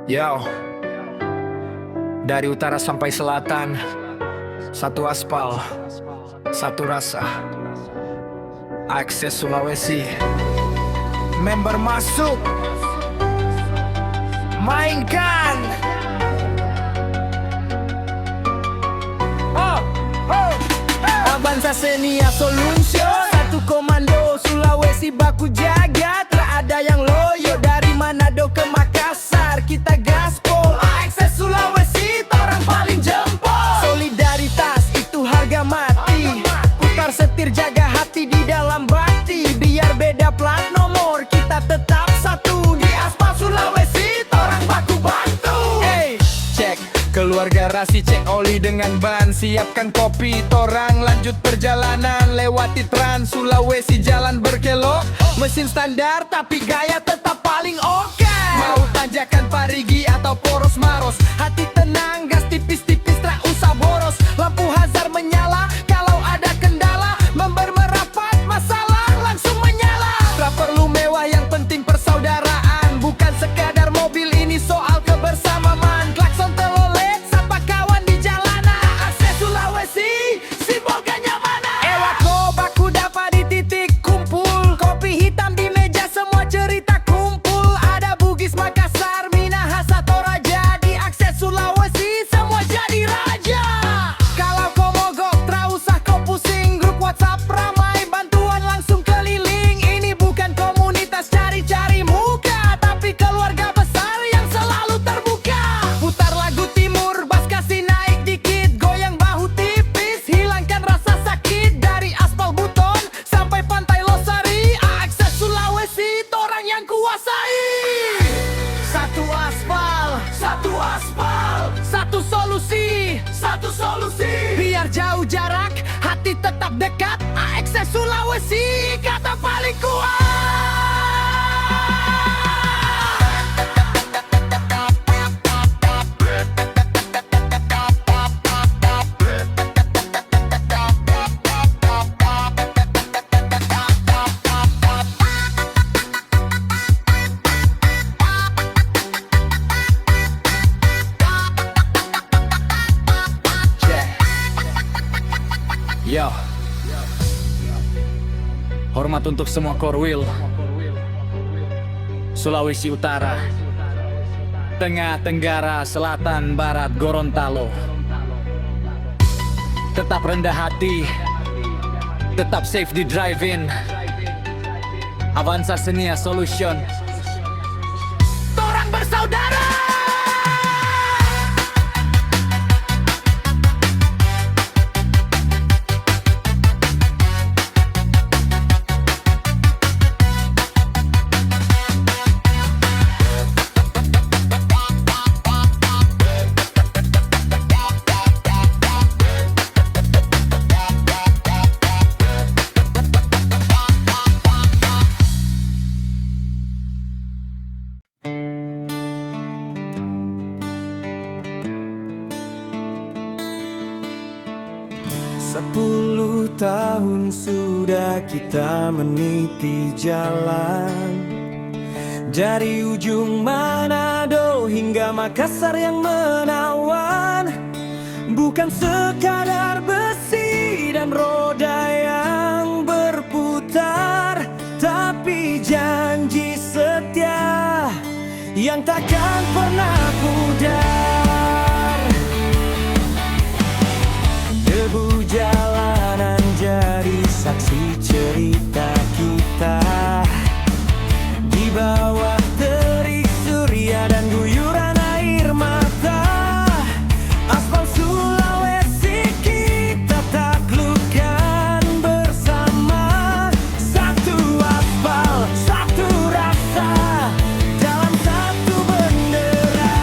Yo, dari utara sampai selatan, satu aspal, satu rasa. Akses Sulawesi. Member masuk, mainkan. Avanza Xenia Solution, satu komando Sulawesi baku jaga. Tak ada yang loyo dari Manado ke Makassar. Kita gaspol, akses Sulawesi, orang paling jempol. Solidaritas itu harga mati. Putar setir jaga hati di dalam bakti. Biar beda plat nomor, kita tetap satu. Di aspal Sulawesi, orang baku bantu. Hey, cek keluarga rasi, cek oli dengan ban. Siapkan kopi, torang lanjut perjalanan. Lewati Trans Sulawesi, jalan berkelok. Mesin standar tapi gaya tetap paling oke. Mau tanjakan Parigi atau Poros Maros, hati tenang, gas tipis-tipis, tak usah boros. Lampu hazard menyala, kalau ada kendala. Member merapat, masalah langsung menyala. Tak perlu mewah, yang penting persaudaraan. Bukan sekadar mobil, ini soal kebersamaan. Klakson telolet, sapa kawan di jalanan. Akses Sulawesi, simbol kenyamanan. Ewako baku dapat di titik kumpul. Kopi hitam di meja, semua cerita kumpul. Ada Bugis, Makassar, Minahasa, Toraja. Di akses Sulawesi, semua jadi raja. Kalau kau mogok, tak usah kau pusing. Grup WhatsApp ramai, bantuan langsung keliling. Ini bukan komunitas cari-cari muka, tapi keluarga besar yang selalu terbuka. Putar lagu timur, bass kasih naik dikit. Goyang bahu tipis, hilangkan rasa sakit. Dari aspal Buton sampai pantai Losari, akses Sulawesi, orang yang kuasai. Satu aspal, satu aspal, satu solusi, satu solusi. Biar jauh jarak, hati tetap dekat. Akses Sulawesi, kata paling kuat. Yo, hormat untuk semua Korwil Sulawesi Utara, Tengah, Tenggara, Selatan, Barat, Gorontalo. Tetap rendah hati, tetap safe di drive-in. Avanza Xenia Solution, Torang bersaudara. Sepuluh tahun sudah kita meniti jalan, dari ujung Manado hingga Makassar yang menawan. Bukan sekadar besi dan roda yang berputar, tapi janji setia yang takkan pernah pudar. Debu jalanan jadi saksi cerita kita, di bawah terik surya dan guyuran air mata. Aspal Sulawesi kita taklukkan bersama. Satu aspal, satu rasa, dalam satu bendera.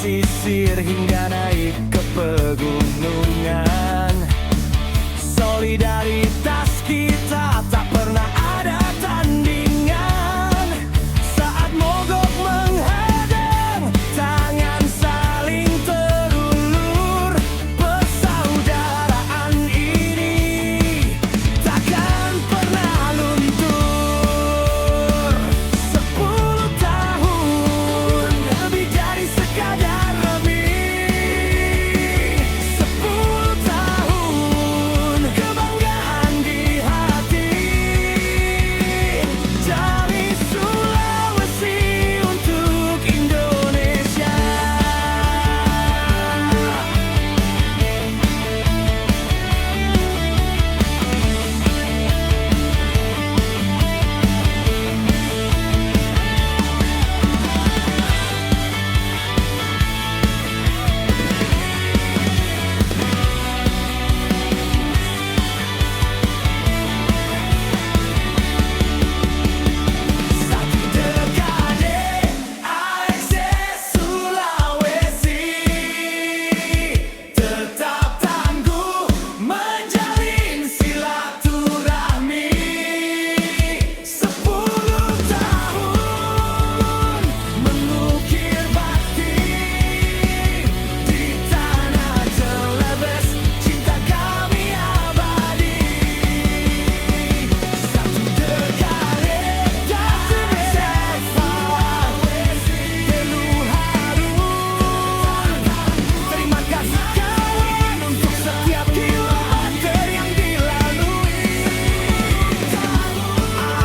pesisir hingga naik ke pegunungan. Solidaritas kita tak pernah ada tandingan. Saat mogok menghadang, tangan saling terulur. Persaudaraan ini takkan pernah luntur. 10 tahun lebih dari sekadar remi. 10 tahun kebanggaan di hati. Dari Sulawesi untuk Indonesia. Satu dekade AXS Sulawesi tetap tangguh menjalin silaturahmi. 10 tahun mengukir bakti di tanah Celebes, cinta kami abadi. Satu dekade AXS Sulawesi penuh harum. Terima kasih kawan untuk setiap kilometer yang dilalui.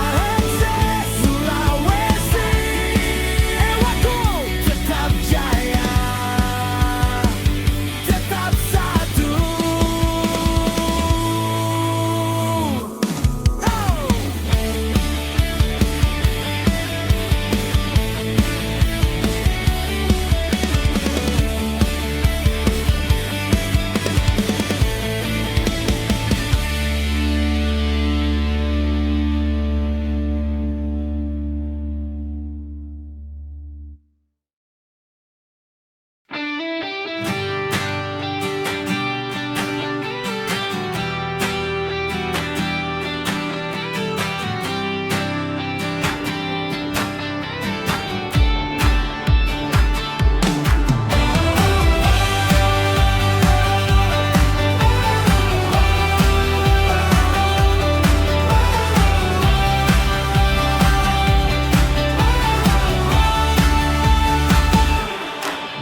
AXS Sulawesi, Ewaku tetap jaya, tetap satu.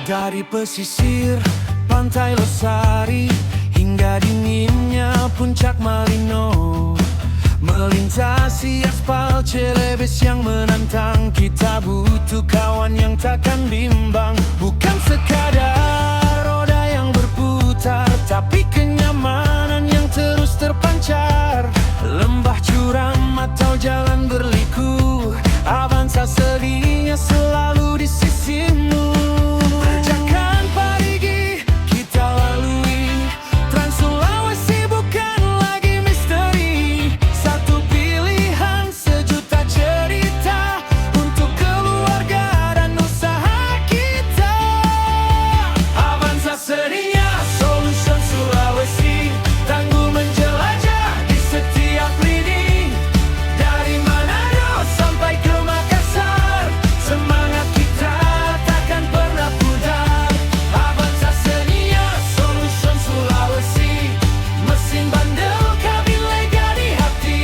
Dari pesisir pantai Losari hingga dinginnya puncak Marino, melintasi aspal Celebes yang menantang. Kita butuh kawan yang takkan bimbang, bukan sekadar roda yang berputar, tapi kenyamanan yang terus terpancar. Lembah curam atau jalan berliku, Avanza sedia selalu di sisimu. Tanjakan Parigi kita lalui, Trans Sulawesi bukan lagi misteri. Satu pilihan sejuta cerita untuk keluarga dan usaha kita. Avanza sedia Solution Sulawesi, tangguh menjelajah di setiap lini. Dari Manado sampai ke Makassar, semangat kita takkan pernah pudar. Avanza sedia Solution Sulawesi, mesin bandel kami lega di hati.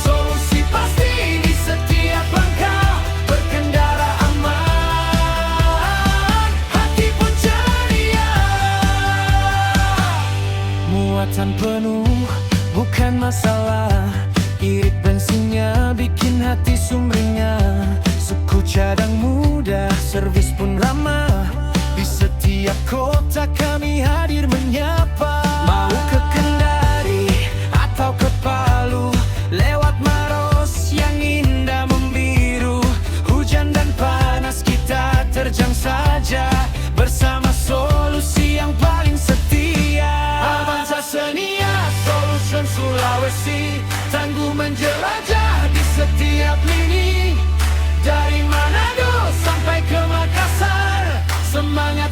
Solusi pasti di setiap langkah, berkendara aman, hati pun ceria. Muatan penuh bukan masalah, irit bensinnya bikin hati sumringah. Suku cadang mudah, servis pun ramah, di setiap kota kami hadir menyapa. Mau ke Kendari atau ke Palu, lewat Maros yang indah membiru. Hujan dan panas kita terjang saja, bersama solusi yang paling setia. Avanza sedia Solution Sulawesi, tangguh menjelajah di setiap lini. Dari Manado sampai ke Makassar, semangat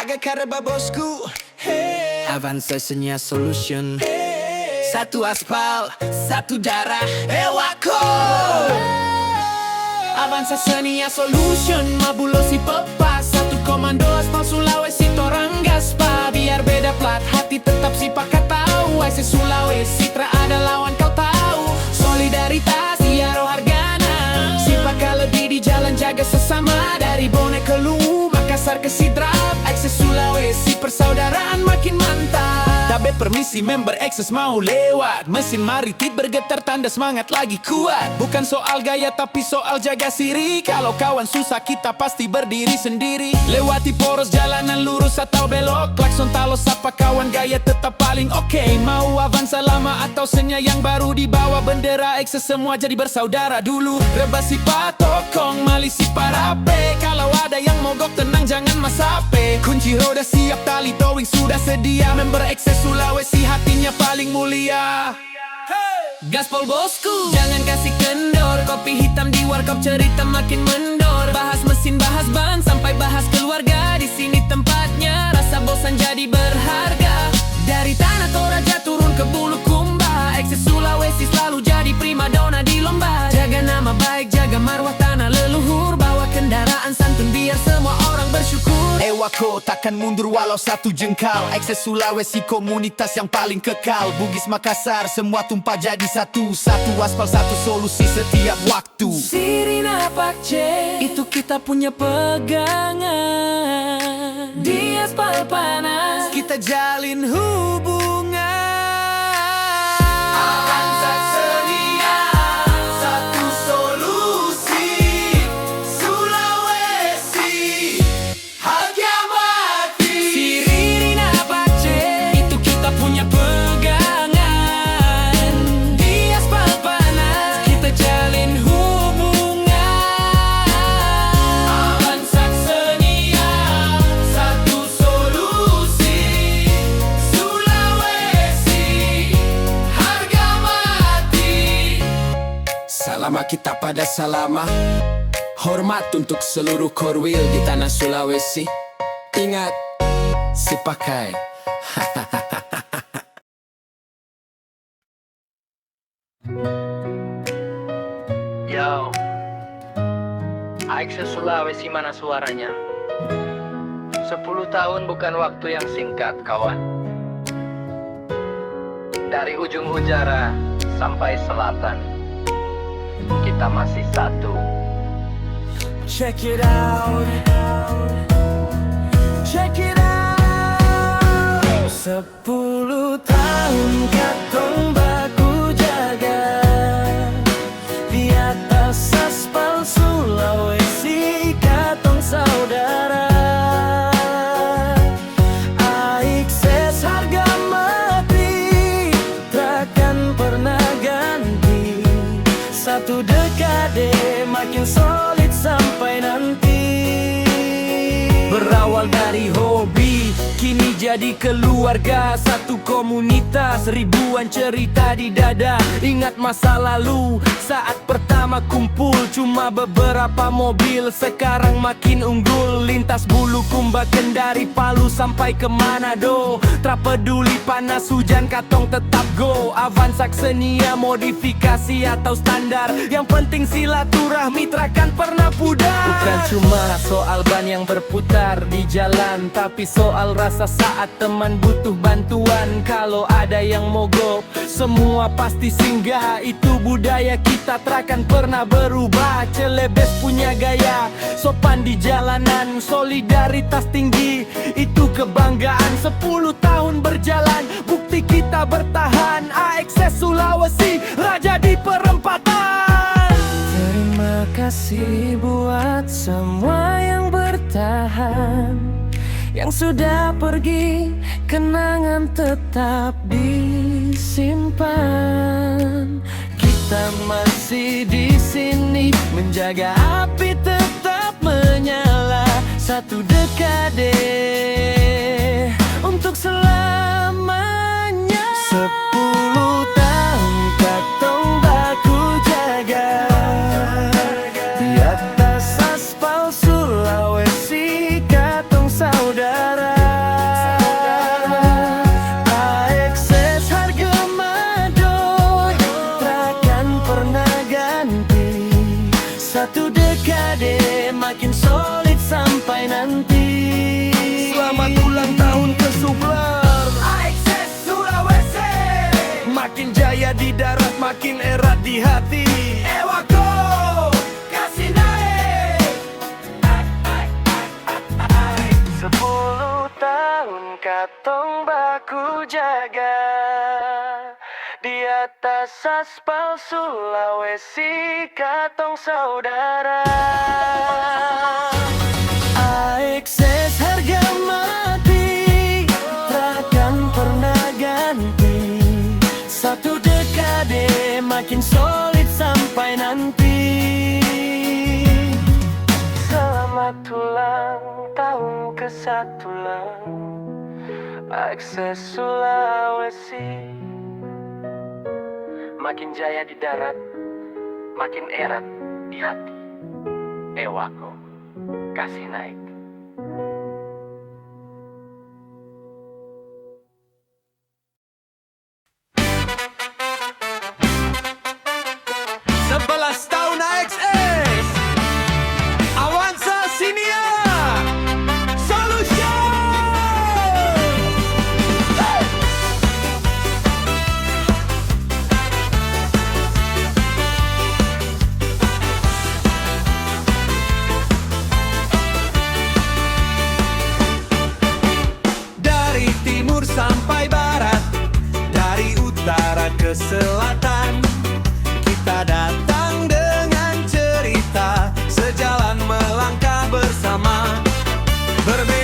Aga kareba bosku. Hey. Avanza Senia Solution. Hey. Satu aspal, satu darah. Ewako. Avanza Senia Solution. Mabulosi pepas. Satu komando aspal Sulawesi torang gaspa. Biar beda plat hati tetap si pakat tahu. Akses Sulawesi tak ada lawan kau tahu. Solidaritas iaro hargana. Si pakat lebih di jalan jaga sesama. Dari Bone ke Luwu, Makassar ke Sidrap. Akses Sulawesi persaudaraan makin mantap. Tabe permisi member Akses mau lewat. Mesin maritit bergetar tanda semangat lagi kuat. Bukan soal gaya tapi soal jaga siri. Kalau kawan susah kita pasti berdiri sendiri. Lewati poros jalanan lurus atau belok. Klakson talo sapa kawan gaya tetap paling oke. Mau Avanza lama atau Senia yang baru dibawa bendera Akses semua jadi bersaudara dulu. Rebasi patokong malisi parape. Kalau ada yang mogok tenang jangan masape. Kunci roda siap tali towing sudah sedia. Member Akses Sulawesi hatinya paling mulia. Gaspol bosku, jangan kasih kendor. Kopi hitam di warkop cerita makin mendor. Bahas mesin, bahas ban, sampai bahas keluarga. Di sini tempatnya, rasa bosan jadi berharga. Dari tanah Toraja turun ke Bulukumba. Akses Sulawesi selalu jadi primadona di lomba. Jaga nama baik, jaga marwah tanah leluhur. Bawa kendaraan santun biar semua orang bersyukur. Ewako takkan mundur walau satu jengkal. Akses Sulawesi komunitas yang paling kekal. Bugis Makassar semua tumpah jadi satu. Satu aspal satu solusi setiap waktu. Sirina Pakce itu kita punya pegangan. Di aspal panas kita jalin hubungan. Avanza Senia satu solusi Sulawesi harga mati. Sirina Pakce itu kita punya pegangan. Di aspal panas kita jalin hubungan. Avanza Senia satu solusi Sulawesi harga mati. Salama kita pada salama. Hormat untuk seluruh korwil di tanah Sulawesi. Ingat, si pakai. Yo, Akses Sulawesi mana suaranya? 10 tahun bukan waktu yang singkat kawan. Dari ujung utara sampai selatan, kita masih satu. Check it out. Check it out. 10 tahun katong baku jaga. Di atas aspal Sulawesi katong saudara. Akses harga mati takkan pernah ganti. Satu dekade makin solid sampai nanti. Berawal dari hobi, kini jadi keluarga. Satu komunitas, ribuan cerita di dada. Ingat masa lalu, saat pertama kumpul cuma beberapa mobil. Sekarang makin unggul, lintas Bulukumba, Kendari, Palu sampai ke Manado. Tak peduli panas hujan katong tetap go. Avanza Senia modifikasi atau standar. Yang penting silaturahmi takkan pernah pudar. Bukan cuma soal ban yang berputar di jalan, tapi soal rasa saat teman butuh bantuan. Kalau ada yang mogok, semua pasti singgah. Itu budaya kita takkan pernah berubah. Celebes punya gaya, sopan di jalanan. Solidaritas tinggi, itu kebanggaan. 10 tahun berjalan, bukti kita bertahan. Akses Sulawesi, raja di perempatan. Terima kasih buat semua yang bertahan. Yang sudah pergi, kenangan tetap disimpan. Kita masih di sini, menjaga api tetap menyala. Satu dekade untuk selamanya. 10 tahun katong baku jaga. Di atas aspal Sulawesi katong saudara. di darat makin erat di hati. Ewako kasih naik. 10 tahun katong baku jaga di atas aspal Sulawesi, katong saudara. AXS harga mati, takkan pernah ganti. Satu dekade makin solid sampai nanti. Selamat ulang tahun ke-1 AXS Sulawesi. Makin jaya di darat, makin erat di hati. Ewako kasih naik. Tahun AXS Avanza Sinia Solution. Dari timur sampai barat, dari utara ke selatan, kita datang dengan cerita, sejalan melangkah bersama. Berbeda